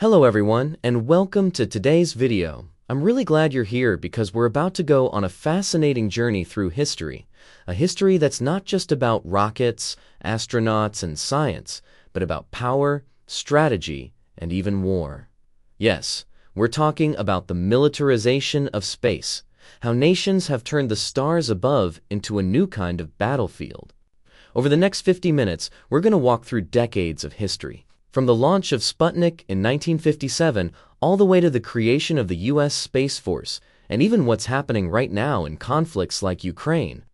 Hello everyone, and welcome to today's video. I'm really glad you're here because we're about to go on a fascinating journey through history. A history that's not just about rockets, astronauts, and science, but about power, strategy, and even war. Yes, we're talking about the militarization of space, how nations have turned the stars above into a new kind of battlefield. Over the next 50 minutes, we're going to walk through decades of history. From the launch of Sputnik in 1957 all the way to the creation of the U.S. Space Force, and even what's happening right now in conflicts like Ukraine.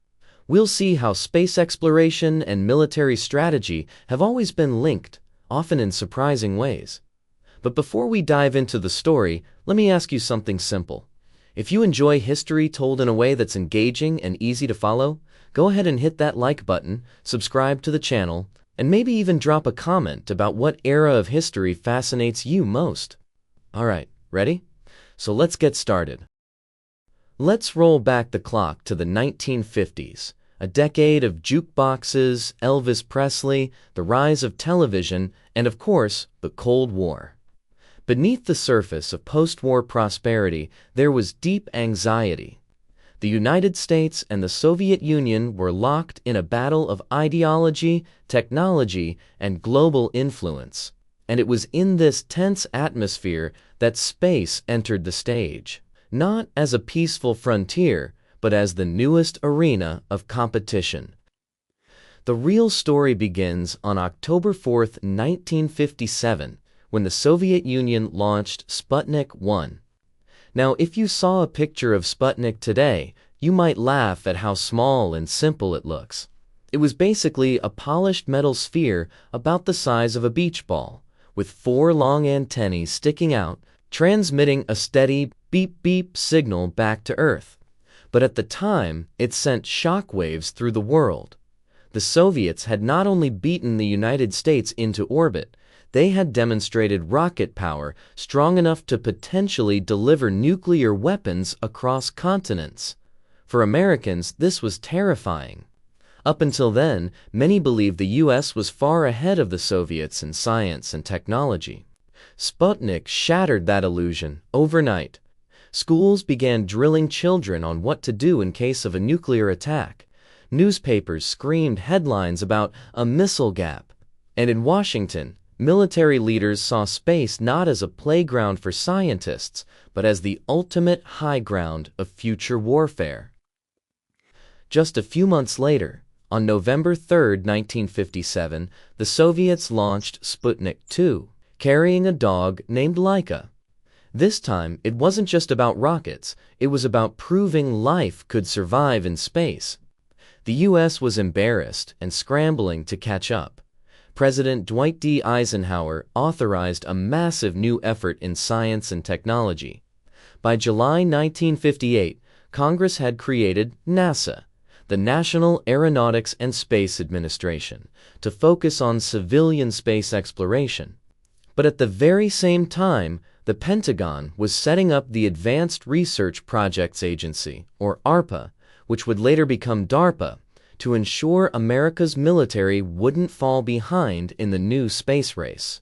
We'll see how space exploration and military strategy have always been linked, often in surprising ways. But before we dive into the story, let me ask you something simple. If you enjoy history told in a way that's engaging and easy to follow, go ahead and hit that like button, subscribe to the channel, and maybe even drop a comment about what era of history fascinates you most. Alright, ready? So let's get started. Let's roll back the clock to the 1950s, a decade of jukeboxes, Elvis Presley, the rise of television, and of course, the Cold War. Beneath the surface of post-war prosperity, there was deep anxiety. The United States and the Soviet Union were locked in a battle of ideology, technology, and global influence. And it was in this tense atmosphere that space entered the stage, not as a peaceful frontier, but as the newest arena of competition. The real story begins on October 4th, 1957, when the Soviet Union launched Sputnik 1. Now, if you saw a picture of Sputnik today, you might laugh at how small and simple it looks. It was basically a polished metal sphere about the size of a beach ball, with 4 long antennae sticking out, transmitting a steady beep-beep signal back to Earth. But at the time, it sent shockwaves through the world. The Soviets had not only beaten the United States into orbit, they had demonstrated rocket power strong enough to potentially deliver nuclear weapons across continents. For Americans, this was terrifying. Up until then, many believed the U.S. was far ahead of the Soviets in science and technology. Sputnik shattered that illusion overnight. Schools began drilling children on what to do in case of a nuclear attack. Newspapers screamed headlines about a missile gap. And in Washington, military leaders saw space not as a playground for scientists, but as the ultimate high ground of future warfare. Just a few months later, on November 3, 1957, the Soviets launched Sputnik 2, carrying a dog named Laika. This time, it wasn't just about rockets, it was about proving life could survive in space. The U.S. was embarrassed and scrambling to catch up. President Dwight D. Eisenhower authorized a massive new effort in science and technology. By July 1958, Congress had created NASA, the National Aeronautics and Space Administration, to focus on civilian space exploration. But at the very same time, the Pentagon was setting up the Advanced Research Projects Agency, or ARPA, which would later become DARPA, to ensure America's military wouldn't fall behind in the new space race.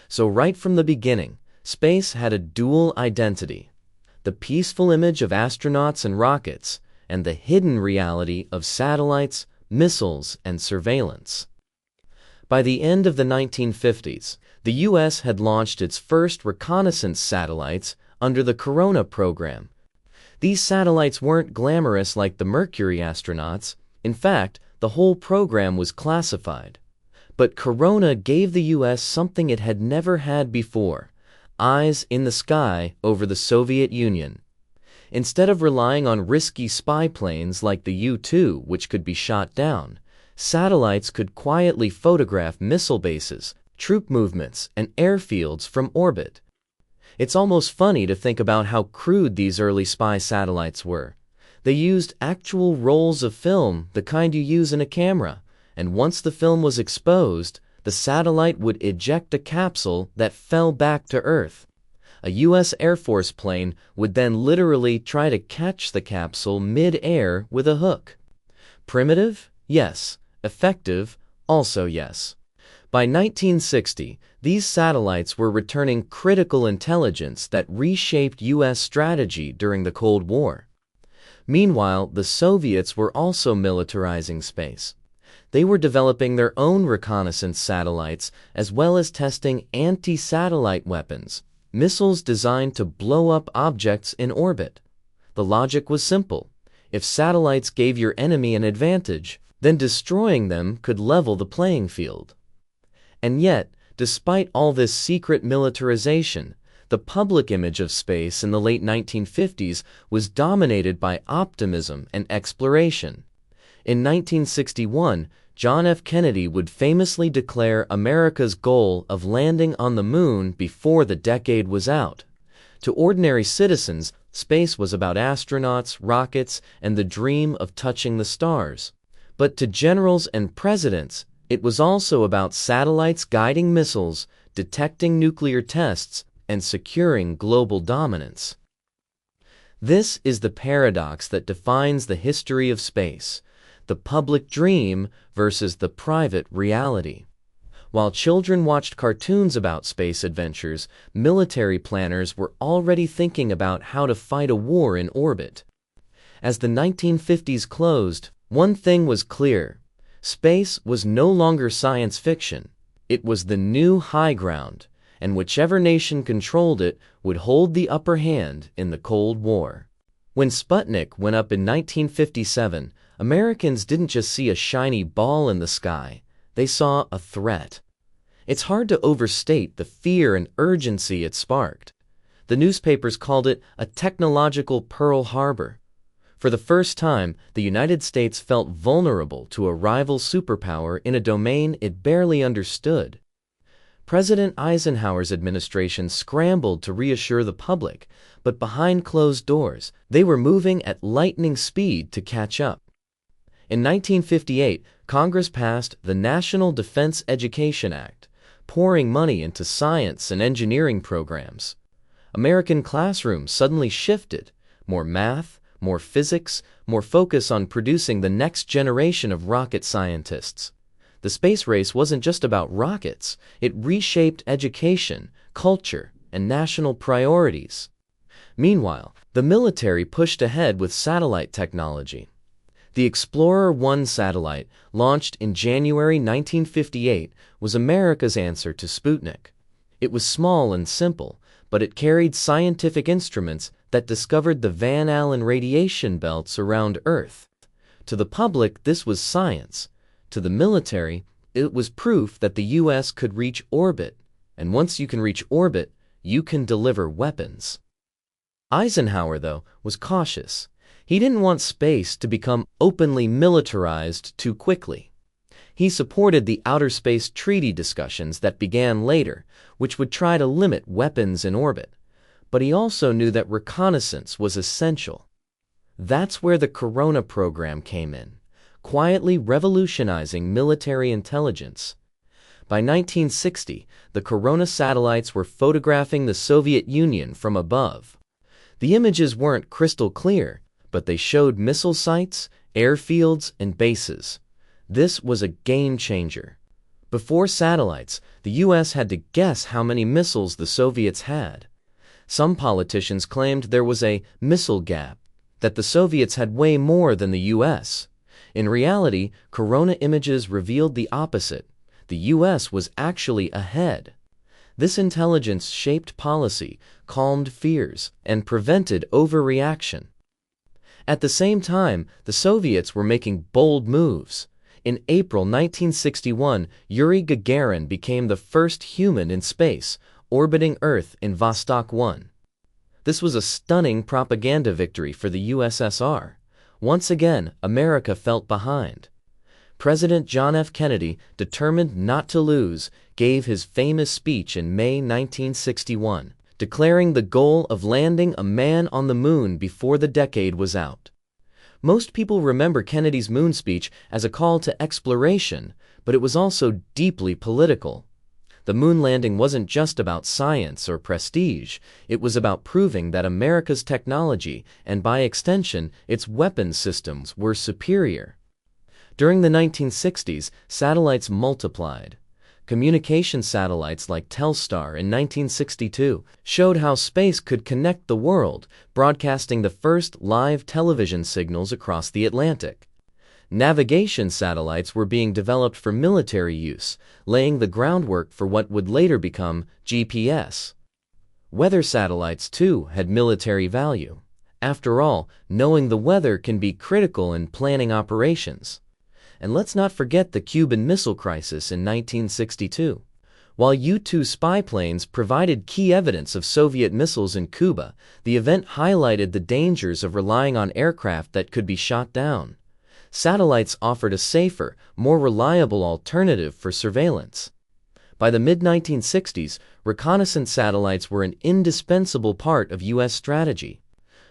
So right from the beginning, space had a dual identity: the peaceful image of astronauts and rockets, and the hidden reality of satellites, missiles, and surveillance. By the end of the 1950s, the U.S. had launched its first reconnaissance satellites under the Corona program. These satellites weren't glamorous like the Mercury astronauts. In fact, the whole program was classified. But Corona gave the U.S. something it had never had before: eyes in the sky over the Soviet Union. Instead of relying on risky spy planes like the U-2, which could be shot down, satellites could quietly photograph missile bases, troop movements, and airfields from orbit. It's almost funny to think about how crude these early spy satellites were. They used actual rolls of film, the kind you use in a camera, and once the film was exposed, the satellite would eject a capsule that fell back to Earth. A U.S. Air Force plane would then literally try to catch the capsule mid-air with a hook. Primitive? Yes. Effective? Also yes. By 1960, These satellites were returning critical intelligence that reshaped U.S. strategy during the Cold War. Meanwhile, the Soviets were also militarizing space. They were developing their own reconnaissance satellites as well as testing anti-satellite weapons, missiles designed to blow up objects in orbit. The logic was simple. If satellites gave your enemy an advantage, then destroying them could level the playing field. And yet, despite all this secret militarization, the public image of space in the late 1950s was dominated by optimism and exploration. In 1961, John F. Kennedy would famously declare America's goal of landing on the moon before the decade was out. To ordinary citizens, space was about astronauts, rockets, and the dream of touching the stars. But to generals and presidents, it was also about satellites guiding missiles, detecting nuclear tests, and securing global dominance. This is the paradox that defines the history of space, the public dream versus the private reality. While children watched cartoons about space adventures, military planners were already thinking about how to fight a war in orbit. As the 1950s closed, one thing was clear. Space was no longer science fiction. It was the new high ground, and whichever nation controlled it would hold the upper hand in the Cold War. When Sputnik went up in 1957, Americans didn't just see a shiny ball in the sky, they saw a threat. It's hard to overstate the fear and urgency it sparked. The newspapers called it a technological Pearl Harbor. For the first time, the United States felt vulnerable to a rival superpower in a domain it barely understood. President Eisenhower's administration scrambled to reassure the public, but behind closed doors, they were moving at lightning speed to catch up. In 1958, Congress passed the National Defense Education Act, pouring money into science and engineering programs. American classrooms suddenly shifted: more math, more physics, more focus on producing the next generation of rocket scientists. The space race wasn't just about rockets, it reshaped education, culture, and national priorities. Meanwhile, the military pushed ahead with satellite technology. The Explorer-1 satellite, launched in January 1958, was America's answer to Sputnik. It was small and simple, but it carried scientific instruments that discovered the Van Allen radiation belts around Earth. To the public, this was science. To the military, it was proof that the U.S. could reach orbit, and once you can reach orbit, you can deliver weapons. Eisenhower, though, was cautious. He didn't want space to become openly militarized too quickly. He supported the Outer Space Treaty discussions that began later, which would try to limit weapons in orbit. But he also knew that reconnaissance was essential. That's where the Corona program came in, quietly revolutionizing military intelligence. By 1960, the Corona satellites were photographing the Soviet Union from above. The images weren't crystal clear, but they showed missile sites, airfields, and bases. This was a game changer. Before satellites, the U.S. had to guess how many missiles the Soviets had. Some politicians claimed there was a missile gap, that the Soviets had way more than the U.S. In reality, Corona images revealed the opposite. The U.S. was actually ahead. This intelligence shaped policy, calmed fears, and prevented overreaction. At the same time, the Soviets were making bold moves. In April 1961, Yuri Gagarin became the first human in space, orbiting Earth in Vostok 1. This was a stunning propaganda victory for the USSR. Once again, America felt behind. President John F. Kennedy, determined not to lose, gave his famous speech in May 1961, declaring the goal of landing a man on the moon before the decade was out. Most people remember Kennedy's moon speech as a call to exploration, but it was also deeply political. The moon landing wasn't just about science or prestige, it was about proving that America's technology, and by extension, its weapons systems, were superior. During the 1960s, satellites multiplied. Communication satellites like Telstar in 1962 showed how space could connect the world, broadcasting the first live television signals across the Atlantic. Navigation satellites were being developed for military use, laying the groundwork for what would later become GPS. Weather satellites, too, had military value. After all, knowing the weather can be critical in planning operations. And let's not forget the Cuban Missile Crisis in 1962. While U-2 spy planes provided key evidence of Soviet missiles in Cuba, the event highlighted the dangers of relying on aircraft that could be shot down. Satellites offered a safer, more reliable alternative for surveillance. By the mid-1960s, reconnaissance satellites were an indispensable part of U.S. strategy.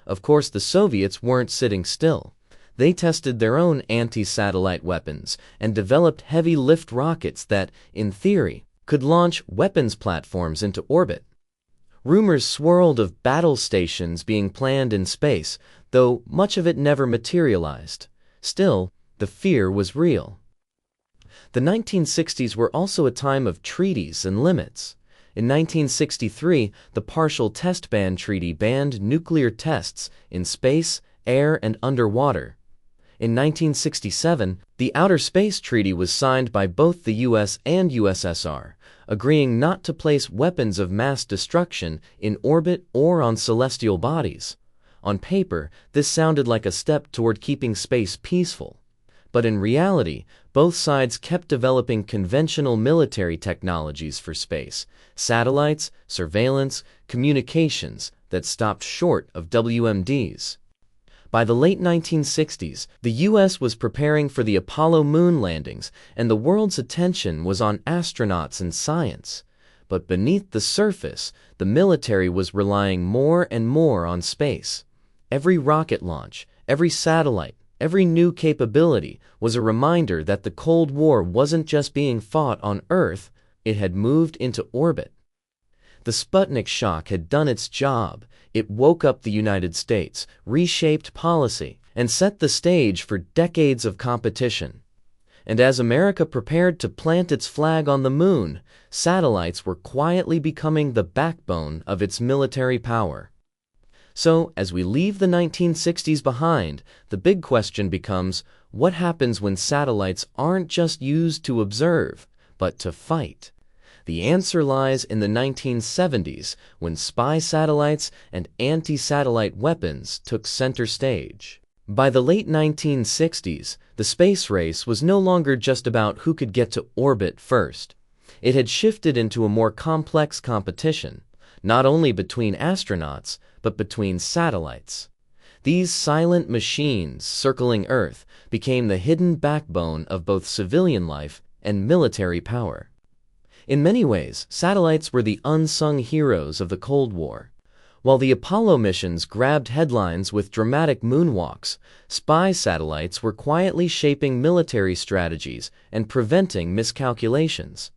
Of course, the Soviets weren't sitting still. They tested their own anti-satellite weapons and developed heavy-lift rockets that, in theory, could launch weapons platforms into orbit. Rumors swirled of battle stations being planned in space, though much of it never materialized. Still, the fear was real. The 1960s were also a time of treaties and limits. In 1963, the Partial Test Ban Treaty banned nuclear tests in space, air, and underwater. In 1967, the Outer Space Treaty was signed by both the US and USSR, agreeing not to place weapons of mass destruction in orbit or on celestial bodies. On paper, this sounded like a step toward keeping space peaceful. But in reality, both sides kept developing conventional military technologies for space, satellites, surveillance, communications that stopped short of WMDs. By the late 1960s, the U.S. was preparing for the Apollo moon landings, and the world's attention was on astronauts and science. But beneath the surface, the military was relying more and more on space. Every rocket launch, every satellite, every new capability was a reminder that the Cold War wasn't just being fought on Earth, it had moved into orbit. The Sputnik shock had done its job. It woke up the United States, reshaped policy, and set the stage for decades of competition. And as America prepared to plant its flag on the moon, satellites were quietly becoming the backbone of its military power. So, as we leave the 1960s behind, the big question becomes, what happens when satellites aren't just used to observe, but to fight? The answer lies in the 1970s, when spy satellites and anti-satellite weapons took center stage. By the late 1960s, the space race was no longer just about who could get to orbit first. It had shifted into a more complex competition, not only between astronauts, but between satellites. These silent machines circling Earth became the hidden backbone of both civilian life and military power. In many ways, satellites were the unsung heroes of the Cold War. While the Apollo missions grabbed headlines with dramatic moonwalks, spy satellites were quietly shaping military strategies and preventing miscalculations.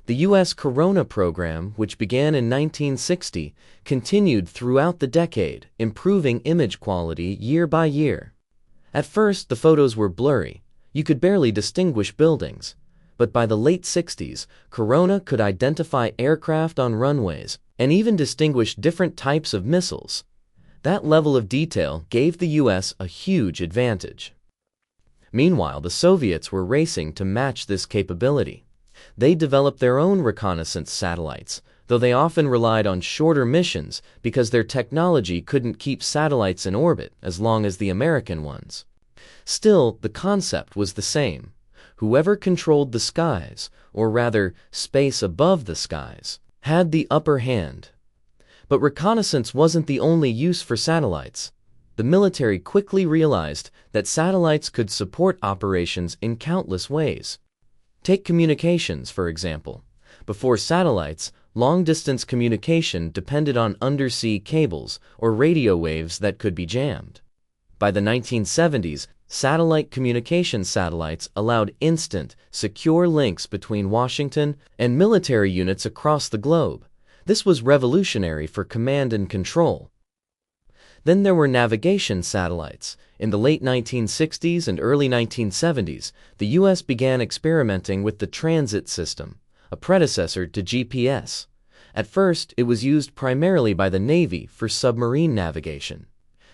The U.S. Corona program, which began in 1960, continued throughout the decade, improving image quality year by year. At first, the photos were blurry. You could barely distinguish buildings. But by the late 60s, Corona could identify aircraft on runways and even distinguish different types of missiles. That level of detail gave the U.S. a huge advantage. Meanwhile, the Soviets were racing to match this capability. They developed their own reconnaissance satellites, though they often relied on shorter missions because their technology couldn't keep satellites in orbit as long as the American ones. Still, the concept was the same. Whoever controlled the skies, or rather, space above the skies, had the upper hand. But reconnaissance wasn't the only use for satellites. The military quickly realized that satellites could support operations in countless ways. Take communications, for example. Before satellites, long-distance communication depended on undersea cables or radio waves that could be jammed. By the 1970s, satellite communication satellites allowed instant, secure links between Washington and military units across the globe. This was revolutionary for command and control. Then there were navigation satellites. In the late 1960s and early 1970s, the U.S. began experimenting with the transit system, a predecessor to GPS. At first, it was used primarily by the Navy for submarine navigation.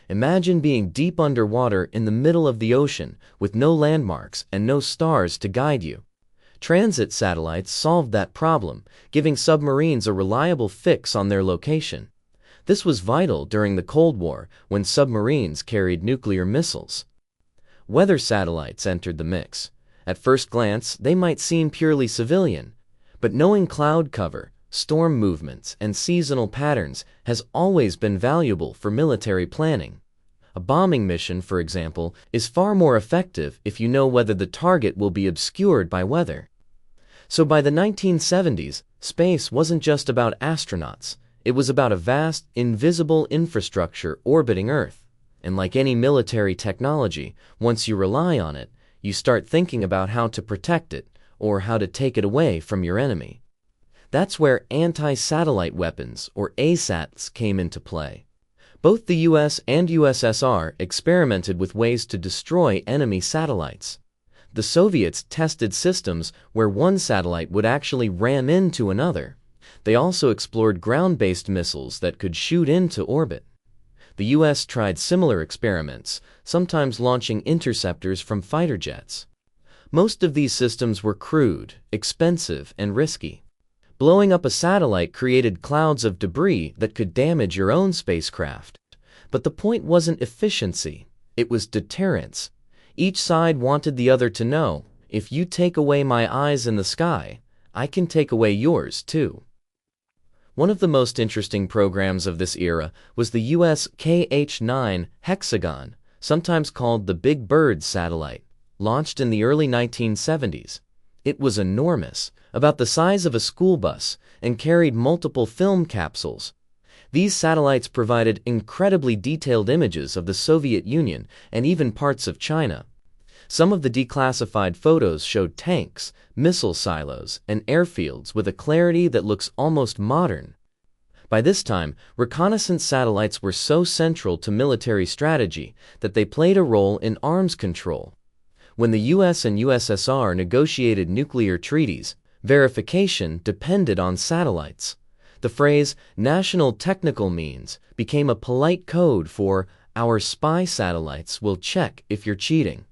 Imagine being deep underwater in the middle of the ocean with no landmarks and no stars to guide you. Transit satellites solved that problem, giving submarines a reliable fix on their location. This was vital during the Cold War when submarines carried nuclear missiles. Weather satellites entered the mix. At first glance, they might seem purely civilian, but knowing cloud cover, storm movements, and seasonal patterns has always been valuable for military planning. A bombing mission, for example, is far more effective if you know whether the target will be obscured by weather. So by the 1970s, space wasn't just about astronauts. It was about a vast, invisible infrastructure orbiting Earth. And like any military technology, once you rely on it, you start thinking about how to protect it or how to take it away from your enemy. That's where anti-satellite weapons, or ASATs, came into play. Both the US and USSR experimented with ways to destroy enemy satellites. The Soviets tested systems where one satellite would actually ram into another. They also explored ground-based missiles that could shoot into orbit. The US tried similar experiments, sometimes launching interceptors from fighter jets. Most of these systems were crude, expensive, and risky. Blowing up a satellite created clouds of debris that could damage your own spacecraft. But the point wasn't efficiency, it was deterrence. Each side wanted the other to know, if you take away my eyes in the sky, I can take away yours too. One of the most interesting programs of this era was the US KH-9 Hexagon, sometimes called the Big Bird satellite, launched in the early 1970s. It was enormous, about the size of a school bus, and carried multiple film capsules. These satellites provided incredibly detailed images of the Soviet Union and even parts of China. Some of the declassified photos showed tanks, missile silos, and airfields with a clarity that looks almost modern. By this time, reconnaissance satellites were so central to military strategy that they played a role in arms control. When the US and USSR negotiated nuclear treaties, verification depended on satellites. The phrase "national technical means" became a polite code for "our spy satellites will check if you're cheating."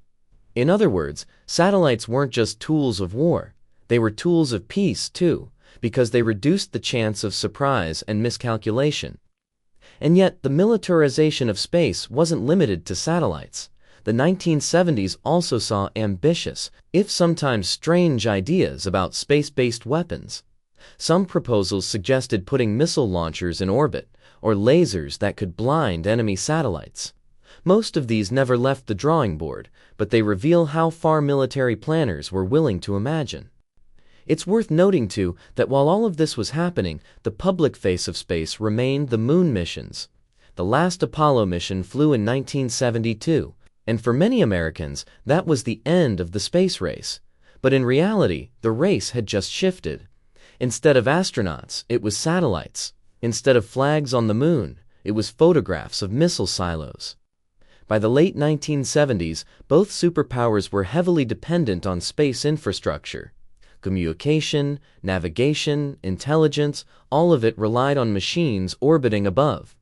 In other words, satellites weren't just tools of war, they were tools of peace too, because they reduced the chance of surprise and miscalculation. And yet, the militarization of space wasn't limited to satellites. The 1970s also saw ambitious, if sometimes strange, ideas about space-based weapons. Some proposals suggested putting missile launchers in orbit, or lasers that could blind enemy satellites. Most of these never left the drawing board, but they reveal how far military planners were willing to imagine. It's worth noting, too, that while all of this was happening, the public face of space remained the moon missions. The last Apollo mission flew in 1972. And for many Americans, that was the end of the space race. But in reality, the race had just shifted. Instead of astronauts, it was satellites. Instead of flags on the moon, it was photographs of missile silos. By the late 1970s, both superpowers were heavily dependent on space infrastructure. Communication, navigation, intelligence, all of it relied on machines orbiting above.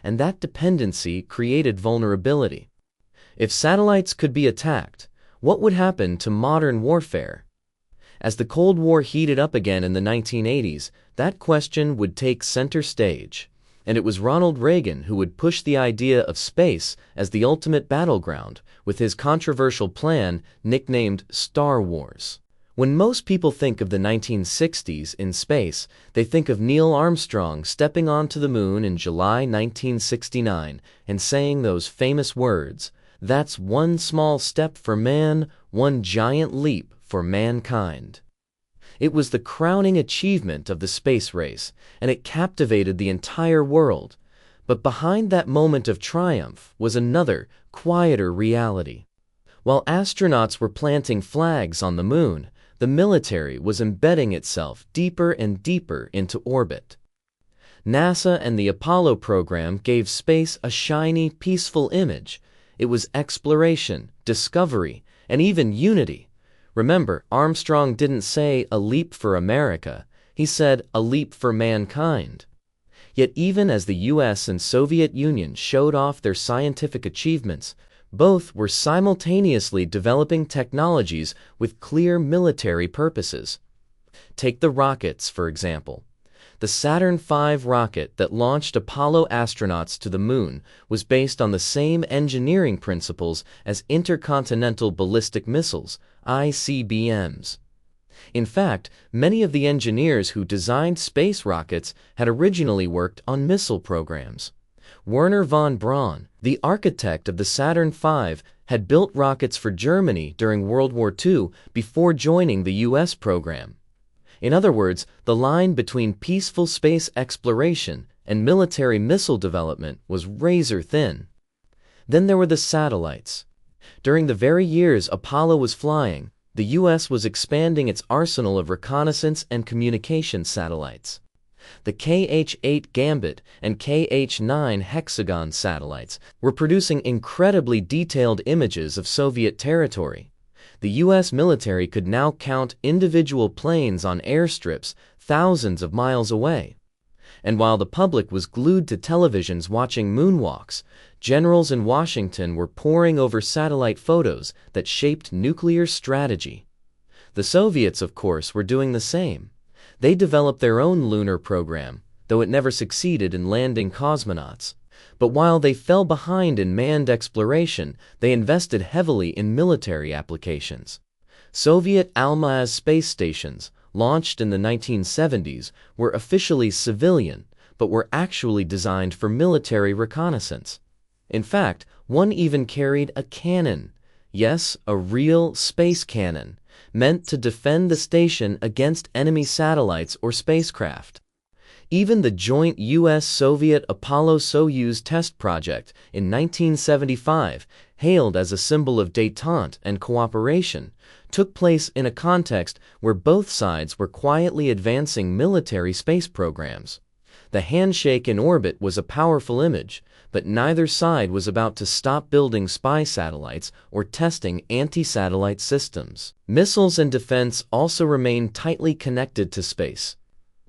And that dependency created vulnerability. If satellites could be attacked, what would happen to modern warfare? As the Cold War heated up again in the 1980s, that question would take center stage. And it was Ronald Reagan who would push the idea of space as the ultimate battleground with his controversial plan nicknamed Star Wars. When most people think of the 1960s in space, they think of Neil Armstrong stepping onto the moon in July 1969 and saying those famous words, "That's one small step for man, one giant leap for mankind." It was the crowning achievement of the space race, and it captivated the entire world. But behind that moment of triumph was another, quieter reality. While astronauts were planting flags on the moon, the military was embedding itself deeper and deeper into orbit. NASA and the Apollo program gave space a shiny, peaceful image. It was exploration, discovery, and even unity. Remember, Armstrong didn't say a leap for America, he said a leap for mankind. Yet even as the US and Soviet Union showed off their scientific achievements, both were simultaneously developing technologies with clear military purposes. Take the rockets, for example. The Saturn V rocket that launched Apollo astronauts to the moon was based on the same engineering principles as intercontinental ballistic missiles, ICBMs. In fact, many of the engineers who designed space rockets had originally worked on missile programs. Wernher von Braun, the architect of the Saturn V, had built rockets for Germany during World War II before joining the US program. In other words, the line between peaceful space exploration and military missile development was razor thin. Then there were the satellites. During the very years Apollo was flying, the US was expanding its arsenal of reconnaissance and communication satellites. The KH-8 Gambit and KH-9 Hexagon satellites were producing incredibly detailed images of Soviet territory. The US military could now count individual planes on airstrips thousands of miles away. And while the public was glued to televisions watching moonwalks, generals in Washington were poring over satellite photos that shaped nuclear strategy. The Soviets, of course, were doing the same. They developed their own lunar program, though it never succeeded in landing cosmonauts. But while they fell behind in manned exploration, they invested heavily in military applications. Soviet Almaz space stations, launched in the 1970s, were officially civilian, but were actually designed for military reconnaissance. In fact, one even carried a cannon. Yes, a real space cannon, meant to defend the station against enemy satellites or spacecraft. Even the joint US-Soviet Apollo-Soyuz test project in 1975, hailed as a symbol of détente and cooperation, took place in a context where both sides were quietly advancing military space programs. The handshake in orbit was a powerful image, but neither side was about to stop building spy satellites or testing anti-satellite systems. Missiles and defense also remained tightly connected to space.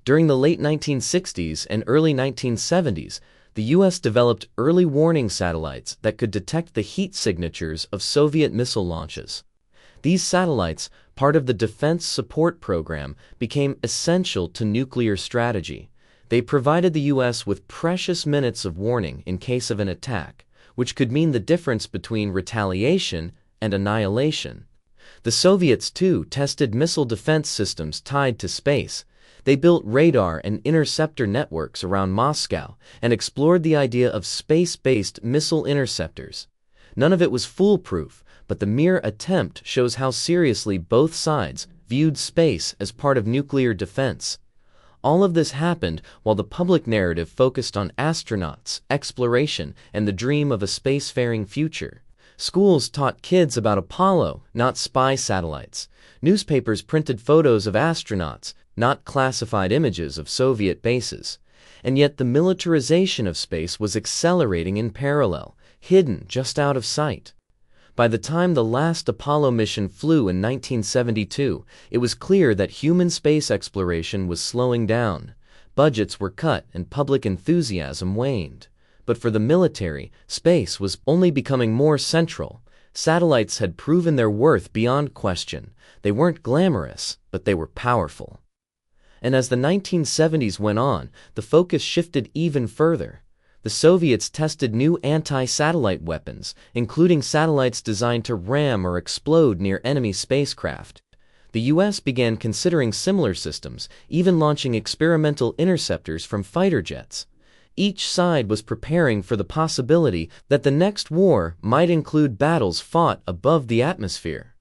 During the late 1960s and early 1970s, the US developed early warning satellites that could detect the heat signatures of Soviet missile launches. These satellites, part of the Defense Support Program, became essential to nuclear strategy. They provided the US with precious minutes of warning in case of an attack, which could mean the difference between retaliation and annihilation. The Soviets, too, tested missile defense systems tied to space. They built radar and interceptor networks around Moscow and explored the idea of space-based missile interceptors. None of it was foolproof, but the mere attempt shows how seriously both sides viewed space as part of nuclear defense. All of this happened while the public narrative focused on astronauts, exploration, and the dream of a spacefaring future. Schools taught kids about Apollo, not spy satellites. Newspapers printed photos of astronauts, not classified images of Soviet bases. And yet the militarization of space was accelerating in parallel, hidden just out of sight. By the time the last Apollo mission flew in 1972, it was clear that human space exploration was slowing down. Budgets were cut and public enthusiasm waned. But for the military, space was only becoming more central. Satellites had proven their worth beyond question. They weren't glamorous, but they were powerful. And as the 1970s went on, the focus shifted even further. The Soviets tested new anti-satellite weapons, including satellites designed to ram or explode near enemy spacecraft. The US began considering similar systems, even launching experimental interceptors from fighter jets. Each side was preparing for the possibility that the next war might include battles fought above the atmosphere.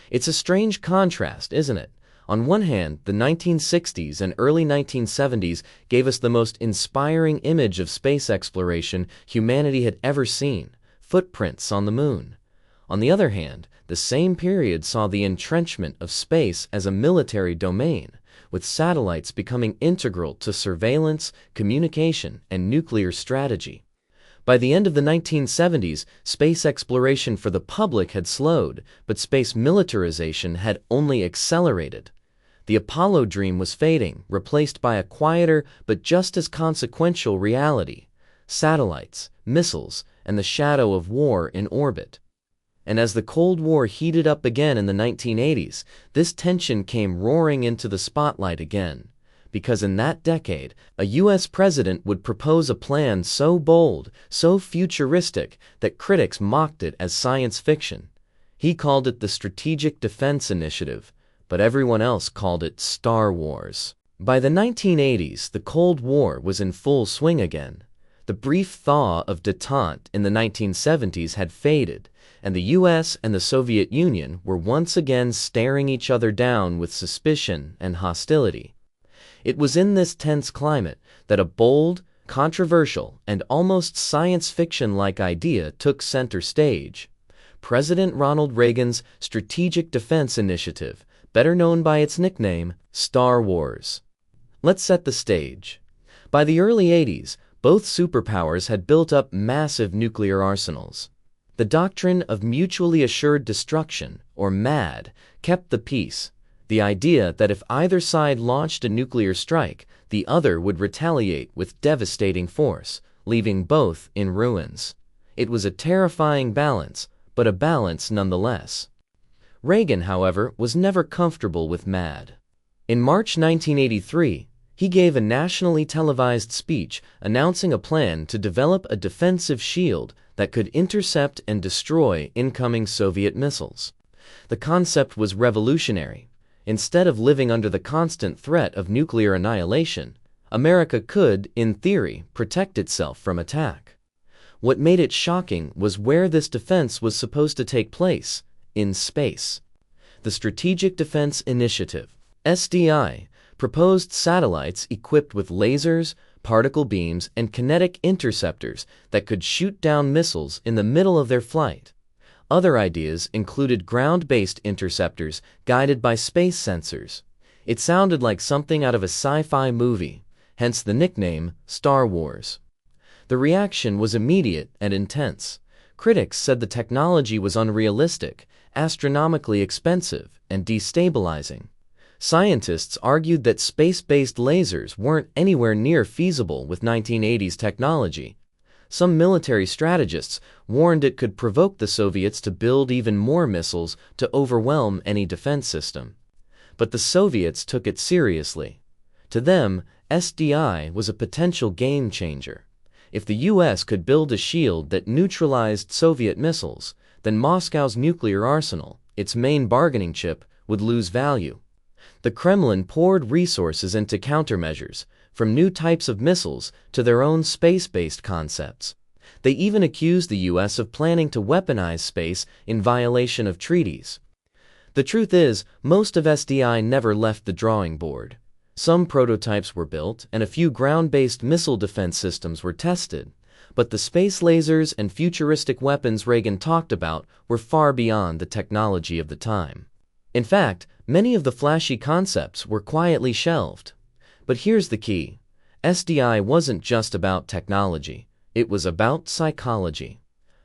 It's a strange contrast, isn't it? On one hand, the 1960s and early 1970s gave us the most inspiring image of space exploration humanity had ever seen: footprints on the moon. On the other hand, the same period saw the entrenchment of space as a military domain, with satellites becoming integral to surveillance, communication, and nuclear strategy. By the end of the 1970s, space exploration for the public had slowed, but space militarization had only accelerated. The Apollo dream was fading, replaced by a quieter but just as consequential reality: satellites, missiles, and the shadow of war in orbit. And as the Cold War heated up again in the 1980s, this tension came roaring into the spotlight again. Because in that decade, a U.S. president would propose a plan so bold, so futuristic, that critics mocked it as science fiction. He called it the Strategic Defense Initiative, but everyone else called it Star Wars. By the 1980s, the Cold War was in full swing again. The brief thaw of détente in the 1970s had faded, and the U.S. and the Soviet Union were once again staring each other down with suspicion and hostility. It was in this tense climate that a bold, controversial, and almost science fiction-like idea took center stage: President Ronald Reagan's Strategic Defense Initiative, better known by its nickname, Star Wars. Let's set the stage. By the early 80s, both superpowers had built up massive nuclear arsenals. The doctrine of mutually assured destruction, or MAD, kept the peace. The idea that if either side launched a nuclear strike, the other would retaliate with devastating force, leaving both in ruins. It was a terrifying balance, but a balance nonetheless. Reagan, however, was never comfortable with MAD. In March 1983, he gave a nationally televised speech announcing a plan to develop a defensive shield that could intercept and destroy incoming Soviet missiles. The concept was revolutionary. Instead of living under the constant threat of nuclear annihilation, America could, in theory, protect itself from attack. What made it shocking was where this defense was supposed to take place: in space. The Strategic Defense Initiative, SDI, proposed satellites equipped with lasers, particle beams, and kinetic interceptors that could shoot down missiles in the middle of their flight. Other ideas included ground-based interceptors guided by space sensors. It sounded like something out of a sci-fi movie, hence the nickname Star Wars. The reaction was immediate and intense. Critics said the technology was unrealistic, astronomically expensive, and destabilizing. Scientists argued that space-based lasers weren't anywhere near feasible with 1980s technology. Some military strategists warned it could provoke the Soviets to build even more missiles to overwhelm any defense system. But the Soviets took it seriously. To them, SDI was a potential game changer. If the U.S. could build a shield that neutralized Soviet missiles, then Moscow's nuclear arsenal, its main bargaining chip, would lose value. The Kremlin poured resources into countermeasures, from new types of missiles to their own space-based concepts. They even accused the U.S. of planning to weaponize space in violation of treaties. The truth is, most of SDI never left the drawing board. Some prototypes were built, and a few ground-based missile defense systems were tested. But the space lasers and futuristic weapons Reagan talked about were far beyond the technology of the time. In fact, many of the flashy concepts were quietly shelved. But here's the key: SDI wasn't just about technology, it was about psychology.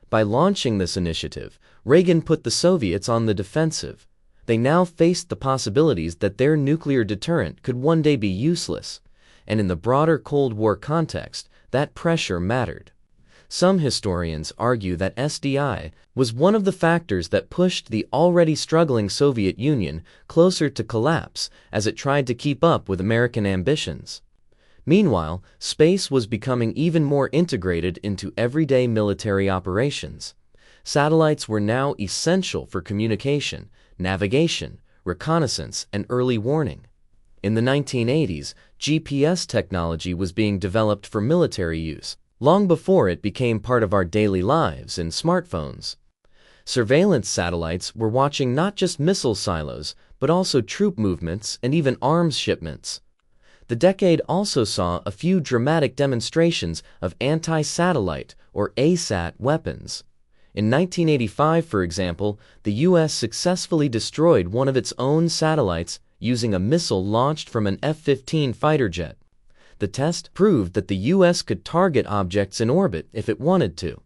By launching this initiative, Reagan put the Soviets on the defensive. They now faced the possibilities that their nuclear deterrent could one day be useless, and in the broader Cold War context, that pressure mattered. Some historians argue that SDI was one of the factors that pushed the already struggling Soviet Union closer to collapse as it tried to keep up with American ambitions. Meanwhile, space was becoming even more integrated into everyday military operations. Satellites were now essential for communication, navigation, reconnaissance, and early warning. In the 1980s, GPS technology was being developed for military use, long before it became part of our daily lives in smartphones. Surveillance satellites were watching not just missile silos, but also troop movements and even arms shipments. The decade also saw a few dramatic demonstrations of anti-satellite, or ASAT, weapons. In 1985, for example, the U.S. successfully destroyed one of its own satellites using a missile launched from an F-15 fighter jet. The test proved that the U.S. could target objects in orbit if it wanted to.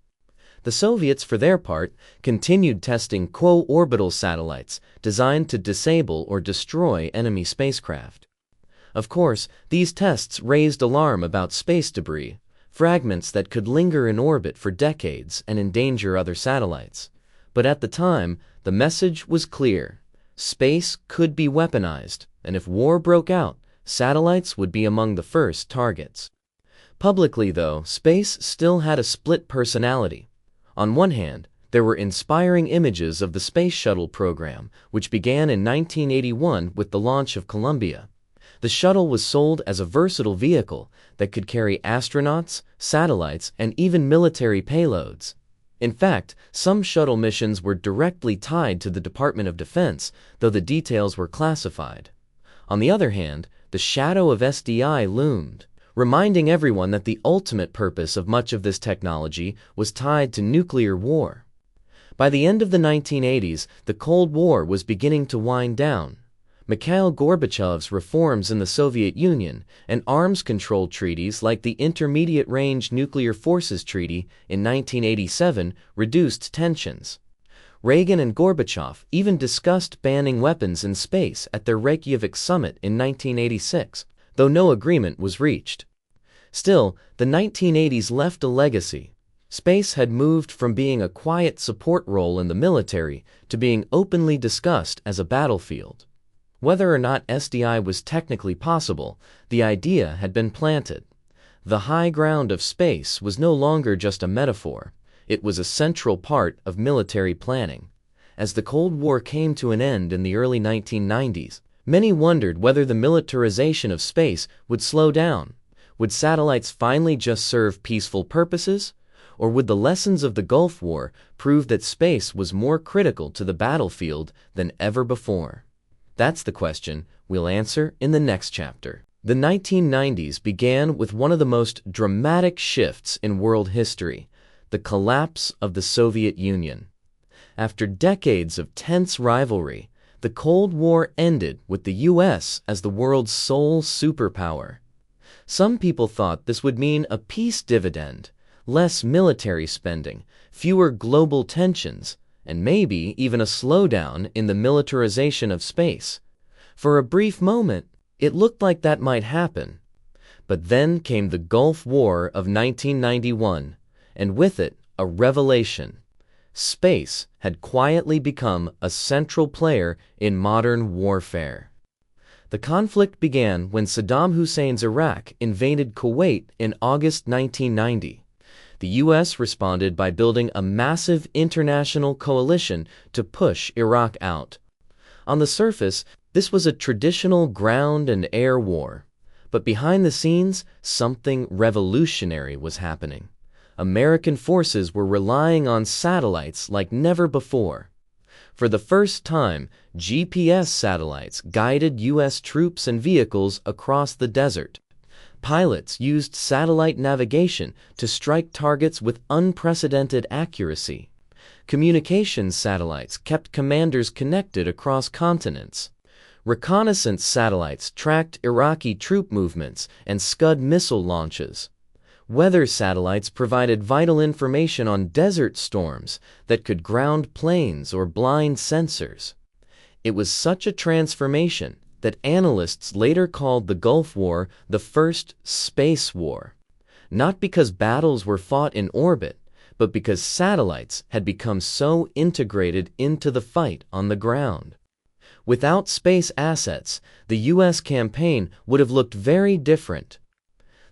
The Soviets, for their part, continued testing co-orbital satellites designed to disable or destroy enemy spacecraft. Of course, these tests raised alarm about space debris, fragments that could linger in orbit for decades and endanger other satellites. But at the time, the message was clear. Space could be weaponized, and if war broke out, satellites would be among the first targets. Publicly, though, space still had a split personality. On one hand, there were inspiring images of the Space Shuttle program, which began in 1981 with the launch of Columbia. The shuttle was sold as a versatile vehicle that could carry astronauts, satellites, and even military payloads. In fact, some shuttle missions were directly tied to the Department of Defense, though the details were classified. On the other hand, the shadow of SDI loomed, reminding everyone that the ultimate purpose of much of this technology was tied to nuclear war. By the end of the 1980s, the Cold War was beginning to wind down. Mikhail Gorbachev's reforms in the Soviet Union and arms control treaties like the Intermediate Range Nuclear Forces Treaty in 1987 reduced tensions. Reagan and Gorbachev even discussed banning weapons in space at their Reykjavik summit in 1986, though no agreement was reached. Still, the 1980s left a legacy. Space had moved from being a quiet support role in the military to being openly discussed as a battlefield. Whether or not SDI was technically possible, the idea had been planted. The high ground of space was no longer just a metaphor. It was a central part of military planning. As the Cold War came to an end in the early 1990s, many wondered whether the militarization of space would slow down. Would satellites finally just serve peaceful purposes? Or would the lessons of the Gulf War prove that space was more critical to the battlefield than ever before? That's the question we'll answer in the next chapter. The 1990s began with one of the most dramatic shifts in world history, the collapse of the Soviet Union. After decades of tense rivalry, the Cold War ended with the U.S. as the world's sole superpower. Some people thought this would mean a peace dividend, less military spending, fewer global tensions, and maybe even a slowdown in the militarization of space. For a brief moment, it looked like that might happen. But then came the Gulf War of 1991, and with it, a revelation. Space had quietly become a central player in modern warfare. The conflict began when Saddam Hussein's Iraq invaded Kuwait in August 1990. The U.S. responded by building a massive international coalition to push Iraq out. On the surface, this was a traditional ground and air war. But behind the scenes, something revolutionary was happening. American forces were relying on satellites like never before. For the first time, GPS satellites guided U.S. troops and vehicles across the desert. Pilots used satellite navigation to strike targets with unprecedented accuracy. Communications satellites kept commanders connected across continents. Reconnaissance satellites tracked Iraqi troop movements and Scud missile launches. Weather satellites provided vital information on desert storms that could ground planes or blind sensors. It was such a transformation that analysts later called the Gulf War the first space war, not because battles were fought in orbit, but because satellites had become so integrated into the fight on the ground. Without space assets, the U.S. campaign would have looked very different.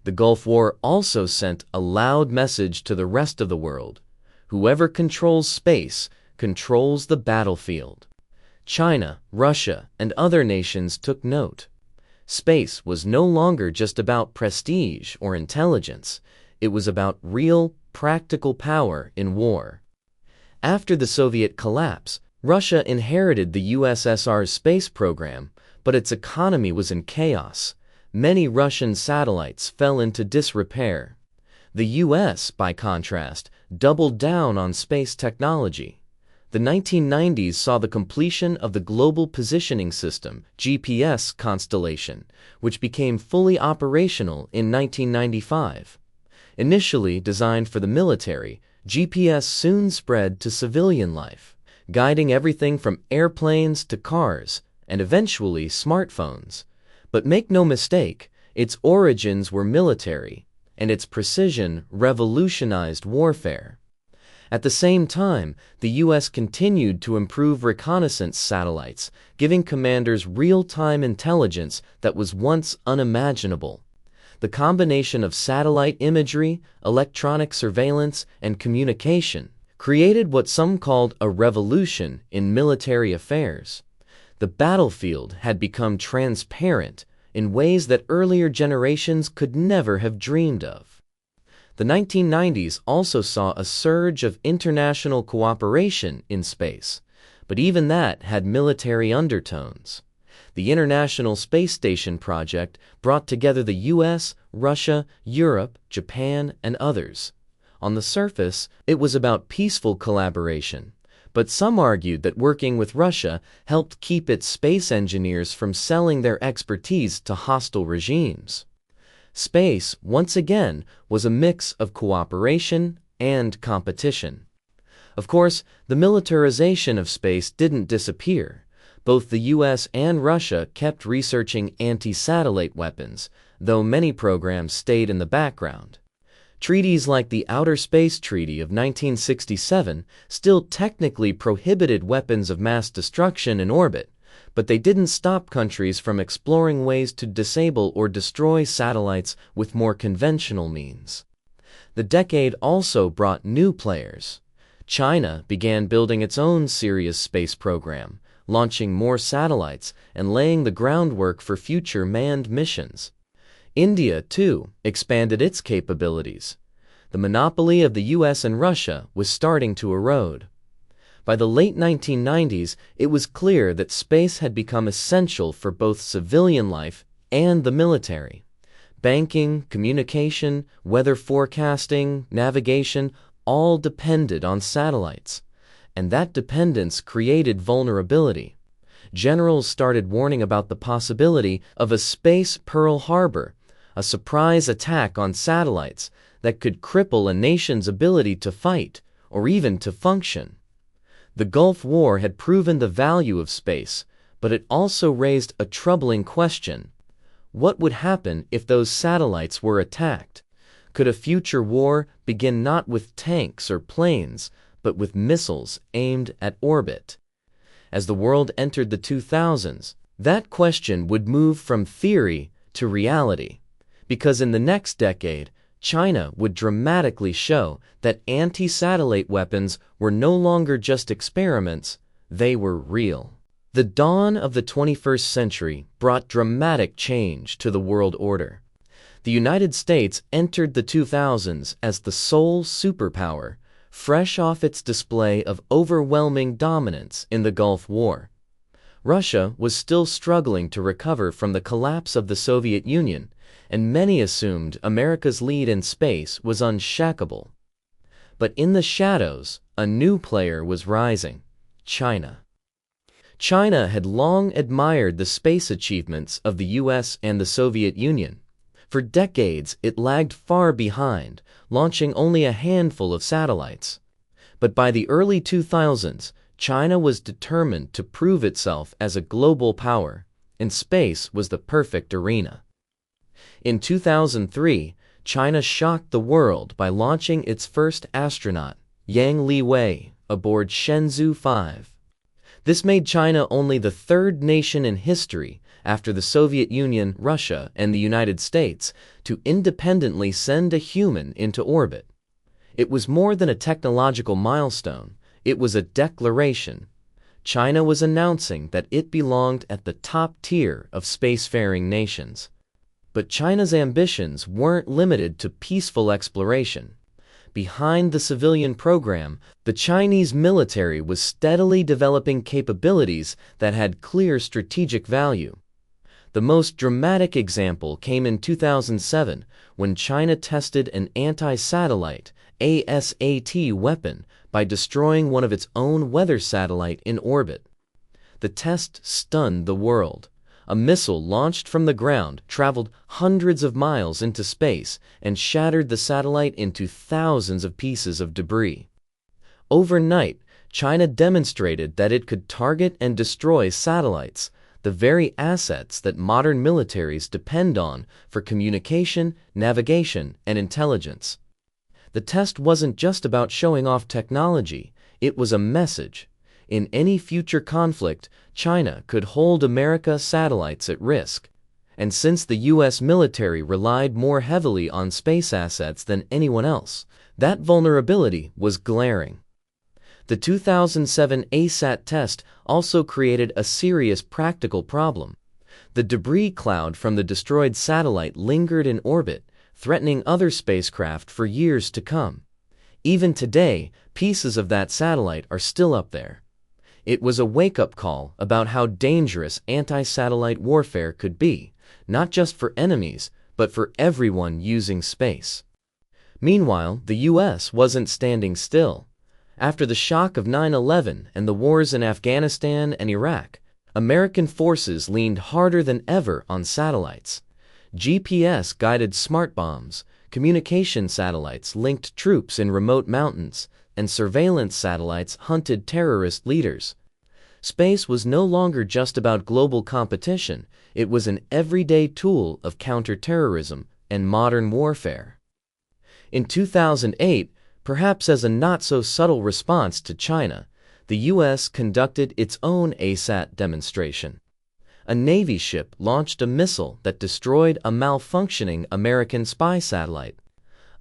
The Gulf War also sent a loud message to the rest of the world. Whoever controls space controls the battlefield. China, Russia, and other nations took note. Space was no longer just about prestige or intelligence. It was about real, practical power in war. After the Soviet collapse, Russia inherited the USSR's space program, but its economy was in chaos. Many Russian satellites fell into disrepair. The U.S., by contrast, doubled down on space technology. The 1990s saw the completion of the Global Positioning System (GPS) constellation, which became fully operational in 1995. Initially designed for the military, GPS soon spread to civilian life, guiding everything from airplanes to cars, and eventually smartphones. But make no mistake, its origins were military, and its precision revolutionized warfare. At the same time, the U.S. continued to improve reconnaissance satellites, giving commanders real-time intelligence that was once unimaginable. The combination of satellite imagery, electronic surveillance, and communication created what some called a revolution in military affairs. The battlefield had become transparent in ways that earlier generations could never have dreamed of. The 1990s also saw a surge of international cooperation in space, but even that had military undertones. The International Space Station project brought together the US, Russia, Europe, Japan, and others. On the surface, it was about peaceful collaboration, but some argued that working with Russia helped keep its space engineers from selling their expertise to hostile regimes. Space, once again, was a mix of cooperation and competition. Of course, the militarization of space didn't disappear. Both the US and Russia kept researching anti-satellite weapons, though many programs stayed in the background. Treaties like the Outer Space Treaty of 1967 still technically prohibited weapons of mass destruction in orbit, but they didn't stop countries from exploring ways to disable or destroy satellites with more conventional means. The decade also brought new players. China began building its own serious space program, launching more satellites and laying the groundwork for future manned missions. India, too, expanded its capabilities. The monopoly of the US and Russia was starting to erode. By the late 1990s, it was clear that space had become essential for both civilian life and the military. Banking, communication, weather forecasting, navigation, all depended on satellites. And that dependence created vulnerability. Generals started warning about the possibility of a space Pearl Harbor, a surprise attack on satellites that could cripple a nation's ability to fight or even to function. The Gulf War had proven the value of space, but it also raised a troubling question. What would happen if those satellites were attacked? Could a future war begin not with tanks or planes, but with missiles aimed at orbit? As the world entered the 2000s, that question would move from theory to reality, because in the next decade, China would dramatically show that anti-satellite weapons were no longer just experiments, they were real. The dawn of the 21st century brought dramatic change to the world order. The United States entered the 2000s as the sole superpower, fresh off its display of overwhelming dominance in the Gulf War. Russia was still struggling to recover from the collapse of the Soviet Union, and many assumed America's lead in space was unshakable. But in the shadows, a new player was rising: China. China had long admired the space achievements of the US and the Soviet Union. For decades, it lagged far behind, launching only a handful of satellites. But by the early 2000s, China was determined to prove itself as a global power, and space was the perfect arena. In 2003, China shocked the world by launching its first astronaut, Yang Liwei, aboard Shenzhou 5. This made China only the third nation in history, after the Soviet Union, Russia, and the United States, to independently send a human into orbit. It was more than a technological milestone, it was a declaration. China was announcing that it belonged at the top tier of spacefaring nations. But China's ambitions weren't limited to peaceful exploration. Behind the civilian program, the Chinese military was steadily developing capabilities that had clear strategic value. The most dramatic example came in 2007 when China tested an anti-satellite ASAT weapon by destroying one of its own weather satellite in orbit. The test stunned the world. A missile launched from the ground traveled hundreds of miles into space and shattered the satellite into thousands of pieces of debris. Overnight, China demonstrated that it could target and destroy satellites, the very assets that modern militaries depend on for communication, navigation, and intelligence. The test wasn't just about showing off technology, it was a message. In any future conflict, China could hold America's satellites at risk. And since the U.S. military relied more heavily on space assets than anyone else, that vulnerability was glaring. The 2007 ASAT test also created a serious practical problem. The debris cloud from the destroyed satellite lingered in orbit, threatening other spacecraft for years to come. Even today, pieces of that satellite are still up there. It was a wake-up call about how dangerous anti-satellite warfare could be, not just for enemies, but for everyone using space. Meanwhile, the U.S. wasn't standing still. After the shock of 9/11 and the wars in Afghanistan and Iraq, American forces leaned harder than ever on satellites. GPS-guided smart bombs, communication satellites linked troops in remote mountains, and surveillance satellites hunted terrorist leaders. Space was no longer just about global competition, it was an everyday tool of counterterrorism and modern warfare. In 2008, perhaps as a not-so-subtle response to China, the U.S. conducted its own ASAT demonstration. A Navy ship launched a missile that destroyed a malfunctioning American spy satellite.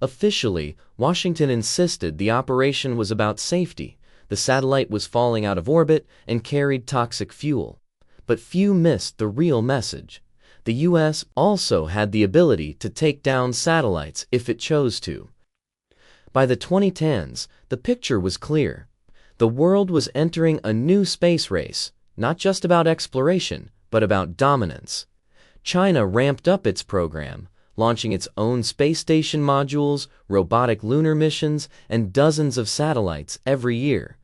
Officially, Washington insisted the operation was about safety. The satellite was falling out of orbit and carried toxic fuel. But few missed the real message. The U.S. also had the ability to take down satellites if it chose to. By the 2010s, the picture was clear. The world was entering a new space race, not just about exploration, but about dominance. China ramped up its program, launching its own space station modules, robotic lunar missions, and dozens of satellites every year.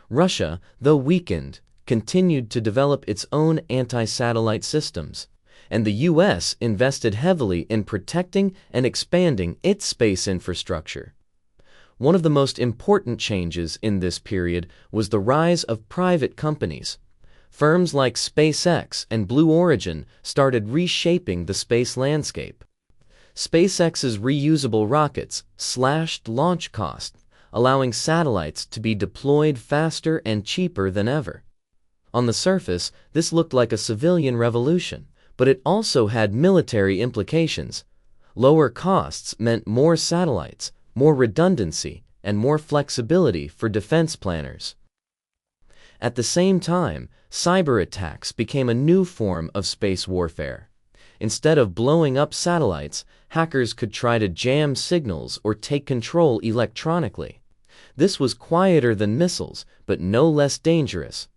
Russia, though weakened, continued to develop its own anti-satellite systems, and the U.S. invested heavily in protecting and expanding its space infrastructure. One of the most important changes in this period was the rise of private companies. Firms like SpaceX and Blue Origin started reshaping the space landscape. SpaceX's reusable rockets slashed launch costs, allowing satellites to be deployed faster and cheaper than ever. On the surface, this looked like a civilian revolution, but it also had military implications. Lower costs meant more satellites, more redundancy, and more flexibility for defense planners. At the same time, cyber attacks became a new form of space warfare. Instead of blowing up satellites, hackers could try to jam signals or take control electronically. This was quieter than missiles, but no less dangerous.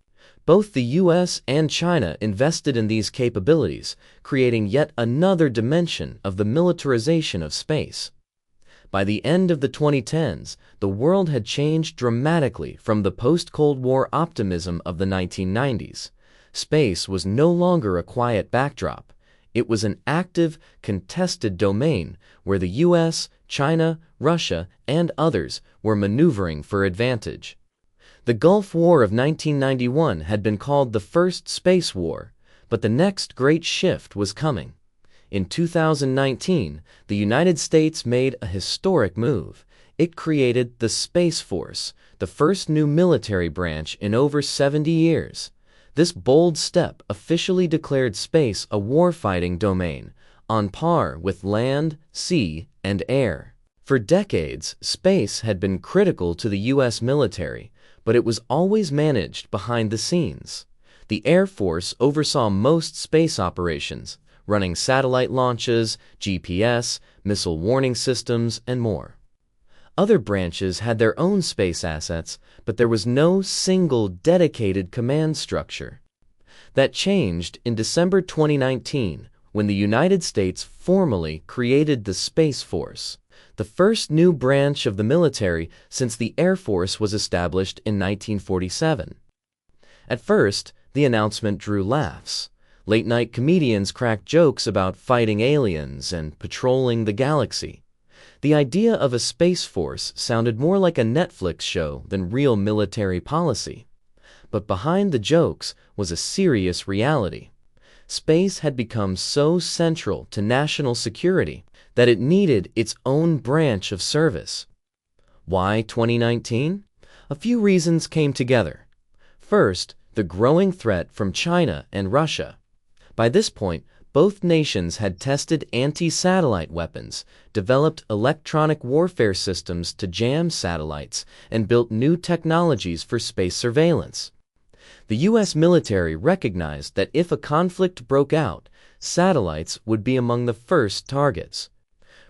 Both the U.S. and China invested in these capabilities, creating yet another dimension of the militarization of space. By the end of the 2010s, the world had changed dramatically from the post-Cold War optimism of the 1990s. Space was no longer a quiet backdrop. It was an active, contested domain where the U.S., China, Russia, and others were maneuvering for advantage. The Gulf War of 1991 had been called the first space war, but the next great shift was coming. In 2019, the United States made a historic move. It created the Space Force, the first new military branch in over 70 years. This bold step officially declared space a warfighting domain, on par with land, sea, and air. For decades, space had been critical to the U.S. military, but it was always managed behind the scenes. The Air Force oversaw most space operations, running satellite launches, GPS, missile warning systems, and more. Other branches had their own space assets, but there was no single dedicated command structure. That changed in December 2019 when the United States formally created the Space Force. the first new branch of the military since the Air Force was established in 1947. At first, the announcement drew laughs. Late-night comedians cracked jokes about fighting aliens and patrolling the galaxy. The idea of a space force sounded more like a Netflix show than real military policy. But behind the jokes was a serious reality. Space had become so central to national security that it needed its own branch of service. Why 2019? A few reasons came together. First, the growing threat from China and Russia. By this point, both nations had tested anti-satellite weapons, developed electronic warfare systems to jam satellites, and built new technologies for space surveillance. The U.S. military recognized that if a conflict broke out, satellites would be among the first targets.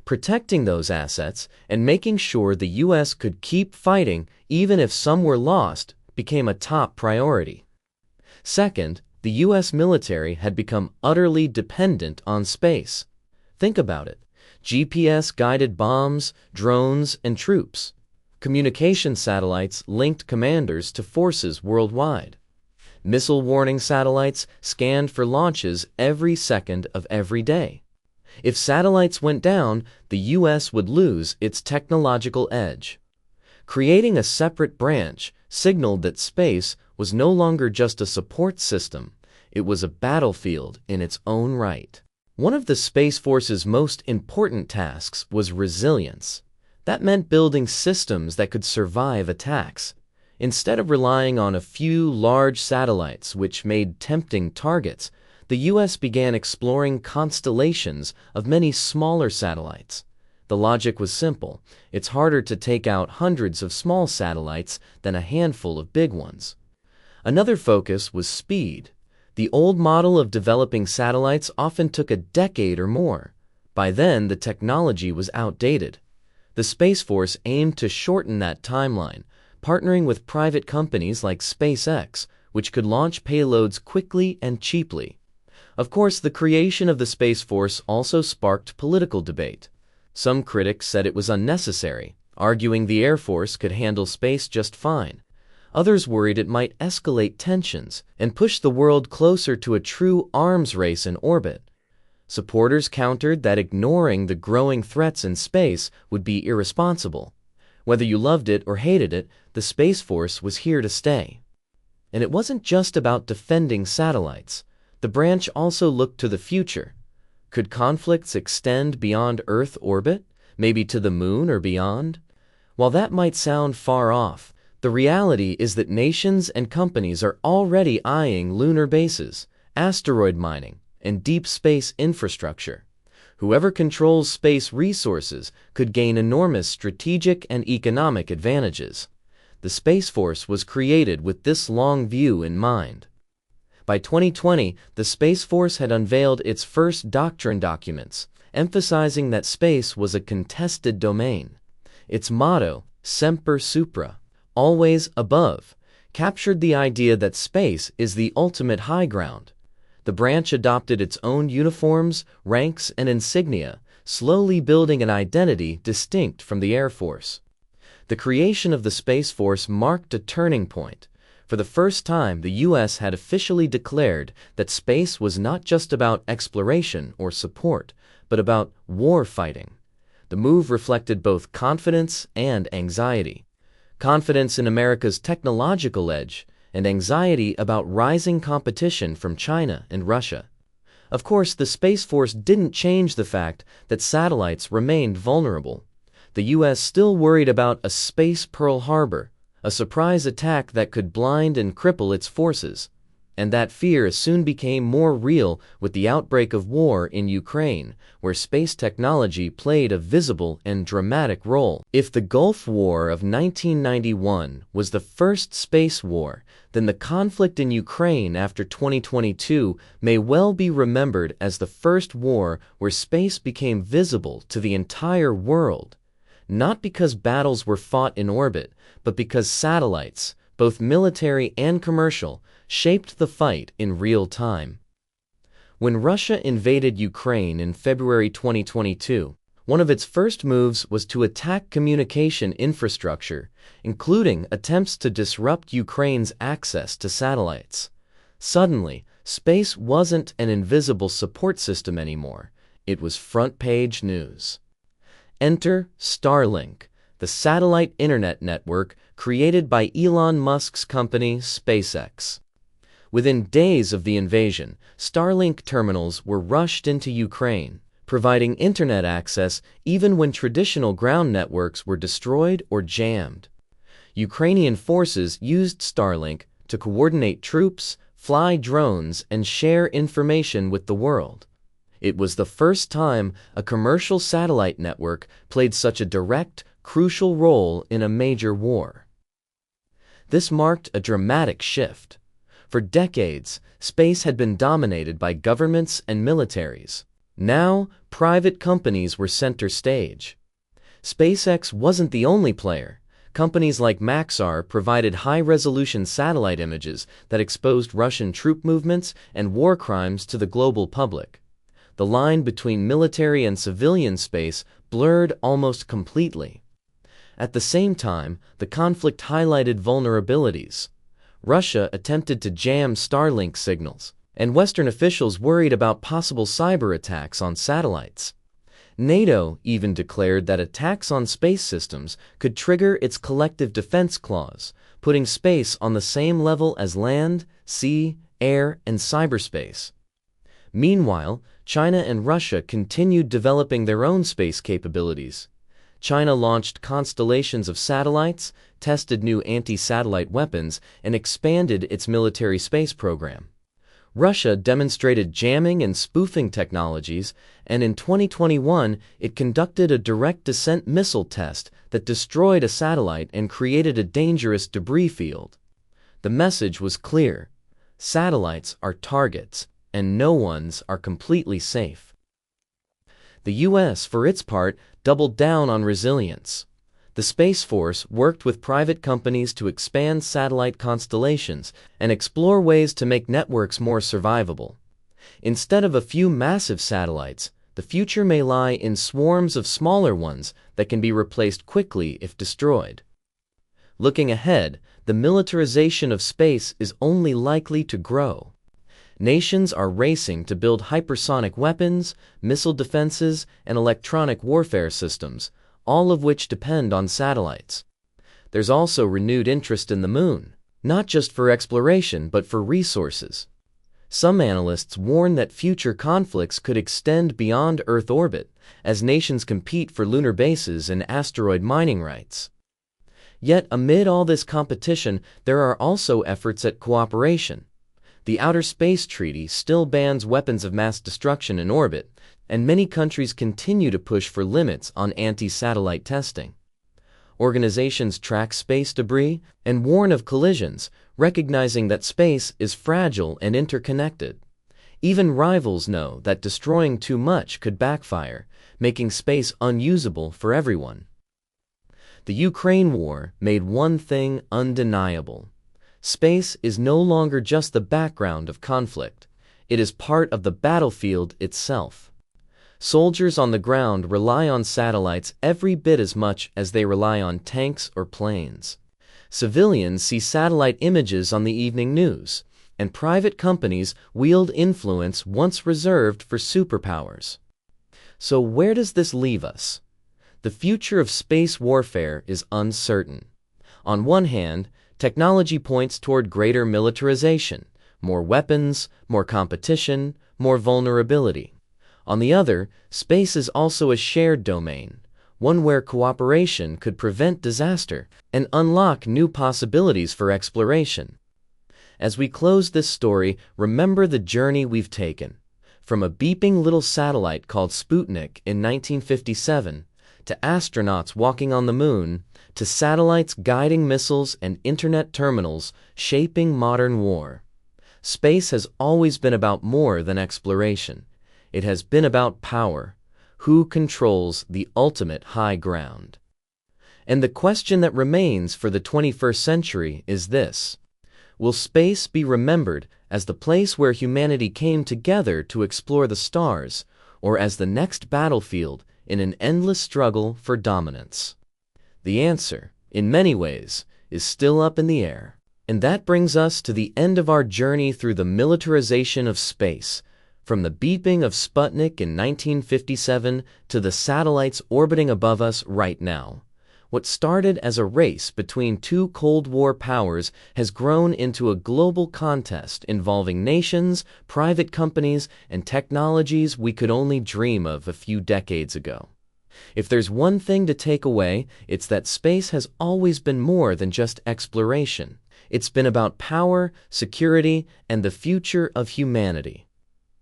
Protecting those assets and making sure the U.S. could keep fighting even if some were lost became a top priority. Second, the U.S. military had become utterly dependent on space. Think about it. GPS-guided bombs, drones, and troops. Communication satellites linked commanders to forces worldwide. Missile warning satellites scanned for launches every second of every day. If satellites went down, the U.S. would lose its technological edge. Creating a separate branch signaled that space was no longer just a support system, it was a battlefield in its own right. One of the Space Force's most important tasks was resilience. That meant building systems that could survive attacks. Instead of relying on a few large satellites which made tempting targets, the U.S. began exploring constellations of many smaller satellites. The logic was simple. It's harder to take out hundreds of small satellites than a handful of big ones. Another focus was speed. The old model of developing satellites often took a decade or more. By then, the technology was outdated. The Space Force aimed to shorten that timeline, partnering with private companies like SpaceX, which could launch payloads quickly and cheaply. Of course, the creation of the Space Force also sparked political debate. Some critics said it was unnecessary, arguing the Air Force could handle space just fine. Others worried it might escalate tensions and push the world closer to a true arms race in orbit. Supporters countered that ignoring the growing threats in space would be irresponsible. Whether you loved it or hated it, the Space Force was here to stay. And it wasn't just about defending satellites. The branch also looked to the future. Could conflicts extend beyond Earth orbit, maybe to the moon or beyond? While that might sound far off, the reality is that nations and companies are already eyeing lunar bases, asteroid mining, and deep space infrastructure. Whoever controls space resources could gain enormous strategic and economic advantages. The Space Force was created with this long view in mind. By 2020, the Space Force had unveiled its first doctrine documents, emphasizing that space was a contested domain. Its motto, Semper Supra, always above, captured the idea that space is the ultimate high ground. The branch adopted its own uniforms, ranks, and insignia, slowly building an identity distinct from the Air Force. The creation of the Space Force marked a turning point. For the first time, the U.S. had officially declared that space was not just about exploration or support, but about war fighting. The move reflected both confidence and anxiety. Confidence in America's technological edge, and anxiety about rising competition from China and Russia. Of course, the Space Force didn't change the fact that satellites remained vulnerable. The U.S. still worried about a space Pearl Harbor, a surprise attack that could blind and cripple its forces. And that fear soon became more real with the outbreak of war in Ukraine, where space technology played a visible and dramatic role. If the Gulf War of 1991 was the first space war, then the conflict in Ukraine after 2022 may well be remembered as the first war where space became visible to the entire world. Not because battles were fought in orbit, but because satellites, both military and commercial, shaped the fight in real time. When Russia invaded Ukraine in February 2022, One of its first moves was to attack communication infrastructure, including attempts to disrupt Ukraine's access to satellites. Suddenly, space wasn't an invisible support system anymore. It was front-page news. Enter Starlink, the satellite internet network created by Elon Musk's company SpaceX. Within days of the invasion, Starlink terminals were rushed into Ukraine, providing internet access even when traditional ground networks were destroyed or jammed. Ukrainian forces used Starlink to coordinate troops, fly drones, and share information with the world. It was the first time a commercial satellite network played such a direct, crucial role in a major war. This marked a dramatic shift. For decades, space had been dominated by governments and militaries. Now, private companies were center stage. SpaceX wasn't the only player. Companies like Maxar provided high-resolution satellite images that exposed Russian troop movements and war crimes to the global public. The line between military and civilian space blurred almost completely. At the same time, the conflict highlighted vulnerabilities. Russia attempted to jam Starlink signals, and Western officials worried about possible cyber attacks on satellites. NATO even declared that attacks on space systems could trigger its collective defense clause, putting space on the same level as land, sea, air, and cyberspace. Meanwhile, China and Russia continued developing their own space capabilities. China launched constellations of satellites, tested new anti-satellite weapons, and expanded its military space program. Russia demonstrated jamming and spoofing technologies, and in 2021, it conducted a direct descent missile test that destroyed a satellite and created a dangerous debris field. The message was clear: satellites are targets, and no ones are completely safe. The U.S., for its part, doubled down on resilience. The Space Force worked with private companies to expand satellite constellations and explore ways to make networks more survivable. Instead of a few massive satellites, the future may lie in swarms of smaller ones that can be replaced quickly if destroyed. Looking ahead, the militarization of space is only likely to grow. Nations are racing to build hypersonic weapons, missile defenses, and electronic warfare systems, all of which depend on satellites. There's also renewed interest in the moon, not just for exploration but for resources. Some analysts warn that future conflicts could extend beyond Earth orbit as nations compete for lunar bases and asteroid mining rights. Yet amid all this competition, there are also efforts at cooperation. The Outer Space Treaty still bans weapons of mass destruction in orbit, and many countries continue to push for limits on anti-satellite testing. Organizations track space debris and warn of collisions, recognizing that space is fragile and interconnected. Even rivals know that destroying too much could backfire, making space unusable for everyone. The Ukraine war made one thing undeniable. Space is no longer just the background of conflict. It is part of the battlefield itself. Soldiers on the ground rely on satellites every bit as much as they rely on tanks or planes. Civilians see satellite images on the evening news, and private companies wield influence once reserved for superpowers. So where does this leave us? The future of space warfare is uncertain. On one hand, technology points toward greater militarization, more weapons, more competition, more vulnerability. On the other, space is also a shared domain, one where cooperation could prevent disaster and unlock new possibilities for exploration. As we close this story, remember the journey we've taken. From a beeping little satellite called Sputnik in 1957, to astronauts walking on the moon, to satellites guiding missiles and internet terminals shaping modern war. Space has always been about more than exploration. It has been about power. Who controls the ultimate high ground? And the question that remains for the 21st century is this: will space be remembered as the place where humanity came together to explore the stars, or as the next battlefield in an endless struggle for dominance? The answer, in many ways, is still up in the air. And that brings us to the end of our journey through the militarization of space, from the beeping of Sputnik in 1957 to the satellites orbiting above us right now. What started as a race between two Cold War powers has grown into a global contest involving nations, private companies, and technologies we could only dream of a few decades ago. If there's one thing to take away, it's that space has always been more than just exploration. It's been about power, security, and the future of humanity.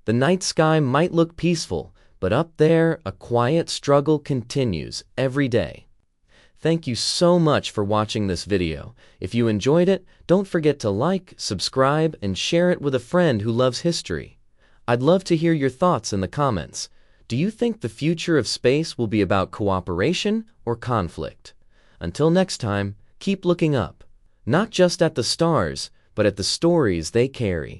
The night sky might look peaceful, but up there, a quiet struggle continues every day. Thank you so much for watching this video. If you enjoyed it, don't forget to like, subscribe, and share it with a friend who loves history. I'd love to hear your thoughts in the comments. Do you think the future of space will be about cooperation or conflict? Until next time, keep looking up, not just at the stars, but at the stories they carry.